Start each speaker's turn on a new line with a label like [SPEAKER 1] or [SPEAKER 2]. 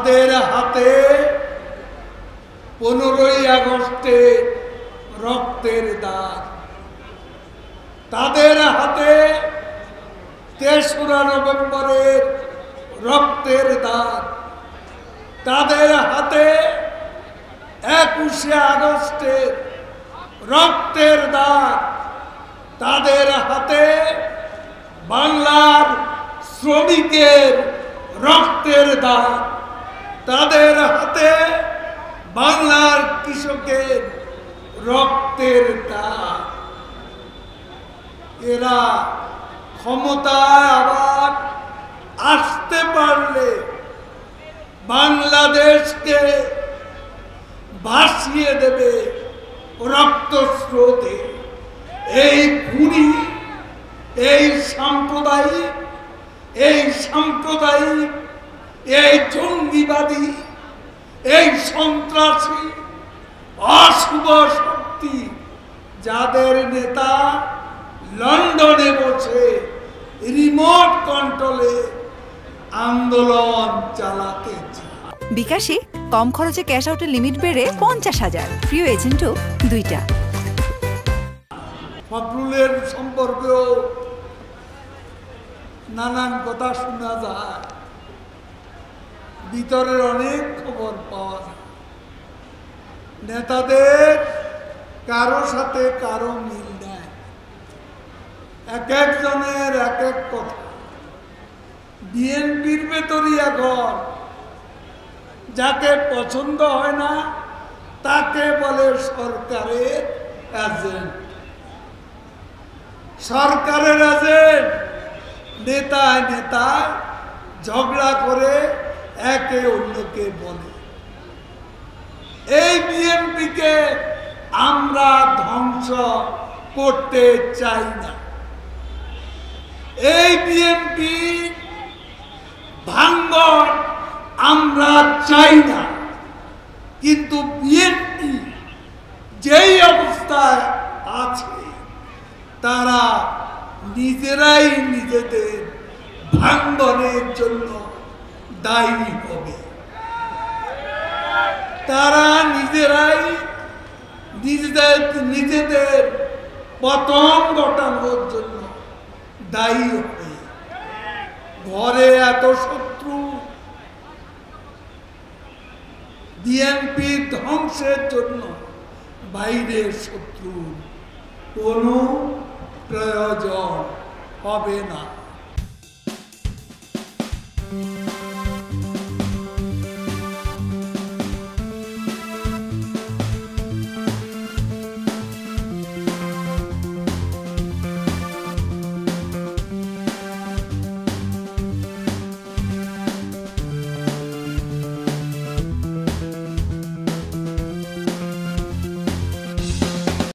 [SPEAKER 1] তাদের হাতে 15ই আগস্টে রক্তের দাগ, তাদের হাতে 3রা নভেম্বরের রক্তের দাগ, তাদের হাতে 21শে আগস্টের রক্তের দাগ, তাদের হাতে বাংলার শ্রমিকের রক্তের দাগ, তাদের হাতে বাংলার কৃষকের রক্তের দাগ। এরা ক্ষমতায় আবার আসতে পারলে বাংলাদেশকে ভাসিয়ে দেবে রক্তস্রোতে। এই খুনি, এই সাম্প্রদায়িক, এই জঙ্গিবাদী, এই সন্ত্রাসী অশুভ শক্তি, যাদের নেতা লন্ডনে বসে রিমোট কন্ট্রোলে আন্দোলন চালাতে চায়।
[SPEAKER 2] বিকাশে কম খরচে ক্যাশ আউটের লিমিট বেড়ে 50,000, প্রিয় এজেন্টও 2টা।
[SPEAKER 1] ফখরুলের সম্পর্কেও নানান কথা শোনা যায়, ভিতরের অনেক খবর পাওয়া যায়। নেতাদের কারো সাথে কারো মিল নেই, এক একজনের এক এক কথা। বিএনপির ভেতরই এখন যাকে পছন্দ হয় না তাকে বলে সরকারের এজেন্ট। সরকারের এজেন্ট নেতায় নেতায় ঝগড়া করে একে অন্যকে বলে। এই বিএনপিকে আমরা ধ্বংস করতে চাই না, এই বিএনপি ভাঙন আমরা চাই না। কিন্তু বিএনপি যেই অবস্থায় আছে তারা নিজেরাই নিজেদের ভাঙনের জন্য দায়ী হবে, তারা নিজেরাই নিজেদের পতন ঘটানোর জন্য দায়ী হবে। ঘরে এত শত্রু, বিএনপি ধ্বংসের জন্য বাইরের শত্রু কোনো প্রয়োজন হবে না।